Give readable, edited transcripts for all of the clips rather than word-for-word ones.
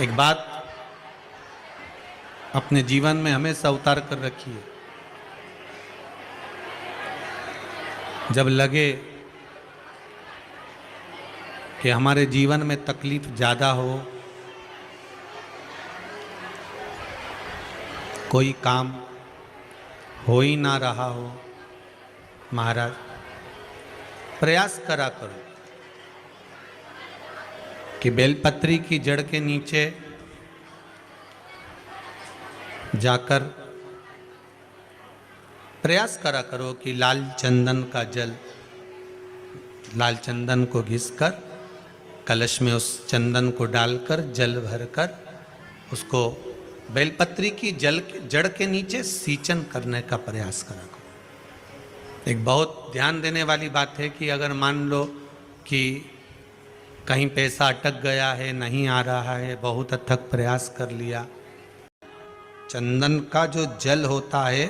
एक बात अपने जीवन में हमेशा उतार कर रखिए। जब लगे कि हमारे जीवन में तकलीफ ज़्यादा हो, कोई काम हो ही ना रहा हो, महाराज प्रयास करा करो कि बेलपत्री की जड़ के नीचे जाकर प्रयास करा करो कि लाल चंदन का जल, लाल चंदन को घिसकर कलश में उस चंदन को डालकर जल भरकर उसको बेलपत्री की जड़ के नीचे सींचन करने का प्रयास करा करो। एक बहुत ध्यान देने वाली बात है कि अगर मान लो कि कहीं पैसा अटक गया है, नहीं आ रहा है, बहुत अथक प्रयास कर लिया, चंदन का जो जल होता है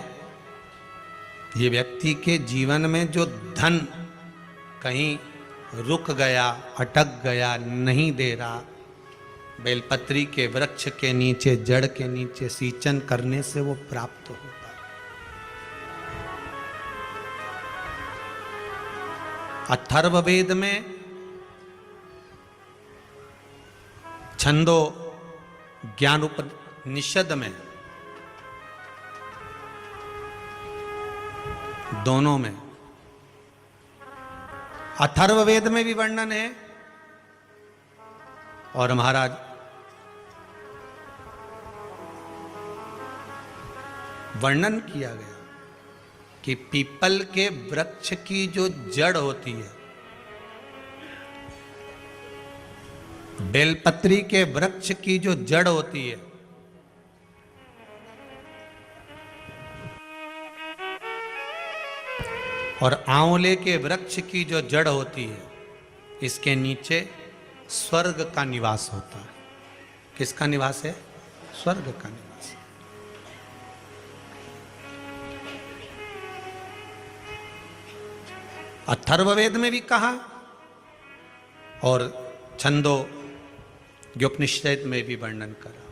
ये व्यक्ति के जीवन में जो धन कहीं रुक गया, अटक गया, नहीं दे रहा, बेलपत्री के वृक्ष के नीचे, जड़ के नीचे सींचन करने से वो प्राप्त होगा। अथर्ववेद में छंदो ज्ञान उपनिषद में, दोनों में, अथर्ववेद में भी वर्णन है और महाराज वर्णन किया गया कि पीपल के वृक्ष की जो जड़ होती है, बेलपत्री के वृक्ष की जो जड़ होती है, और आंवले के वृक्ष की जो जड़ होती है, इसके नीचे स्वर्ग का निवास होता है। किसका निवास है? स्वर्ग का निवास। अथर्ववेद में भी कहा और छंदो उपनिषद में भी वर्णन करा।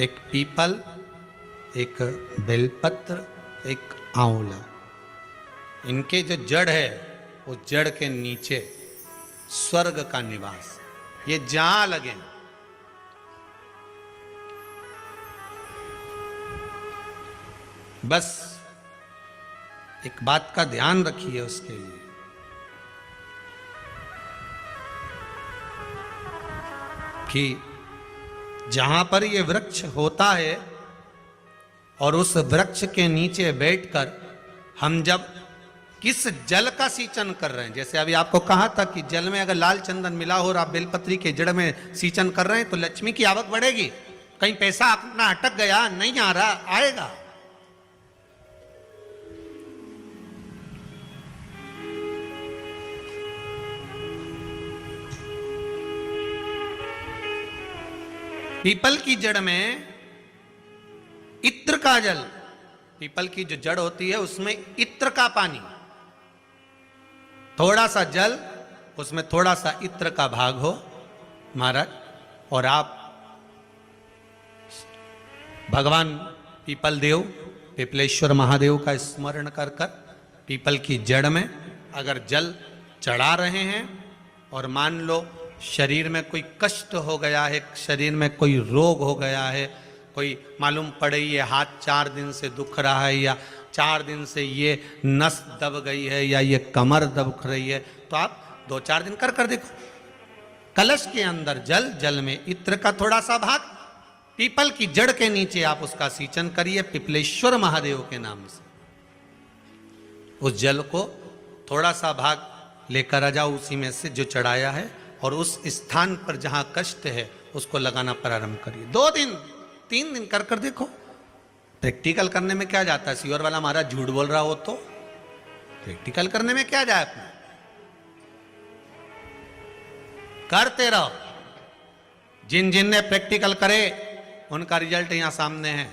एक पीपल, एक बेलपत्र, एक आंवला, इनके जो जड़ है वो जड़ के नीचे स्वर्ग का निवास। ये जहां लगे, बस एक बात का ध्यान रखिए उसके लिए कि जहां पर ये वृक्ष होता है और उस वृक्ष के नीचे बैठकर हम जब किस जल का सींचन कर रहे हैं, जैसे अभी आपको कहा था कि जल में अगर लाल चंदन मिला हो और आप बेलपत्री के जड़ में सींचन कर रहे हैं तो लक्ष्मी की आवक बढ़ेगी। कहीं पैसा अपना अटक गया, नहीं आ रहा, आएगा। पीपल की जड़ में इत्र का जल, पीपल की जो जड़ होती है उसमें इत्र का पानी, थोड़ा सा जल, उसमें थोड़ा सा इत्र का भाग हो महाराज, और आप भगवान पीपल देव, पिपलेश्वर महादेव का स्मरण कर कर पीपल की जड़ में अगर जल चढ़ा रहे हैं और मान लो शरीर में कोई कष्ट हो गया है, शरीर में कोई रोग हो गया है, कोई मालूम पड़े ये हाथ 4 दिन से दुख रहा है, या 4 दिन से ये नस दब गई है, या ये कमर दब रही है, तो आप 2-4 दिन कर देखो। कलश के अंदर जल, जल में इत्र का थोड़ा सा भाग, पीपल की जड़ के नीचे आप उसका सींचन करिए पिपलेश्वर महादेव के नाम से। उस जल को थोड़ा सा भाग लेकर आ जाओ उसी में से जो चढ़ाया है, और उस स्थान पर जहां कष्ट है उसको लगाना प्रारंभ करिए। 2 दिन 3 दिन कर देखो। प्रैक्टिकल करने में क्या जाता है? सीवर वाला महाराज झूठ बोल रहा हो तो प्रैक्टिकल करने में क्या जाए, अपना करते रहो। जिन जिन ने प्रैक्टिकल करे उनका रिजल्ट यहां सामने है।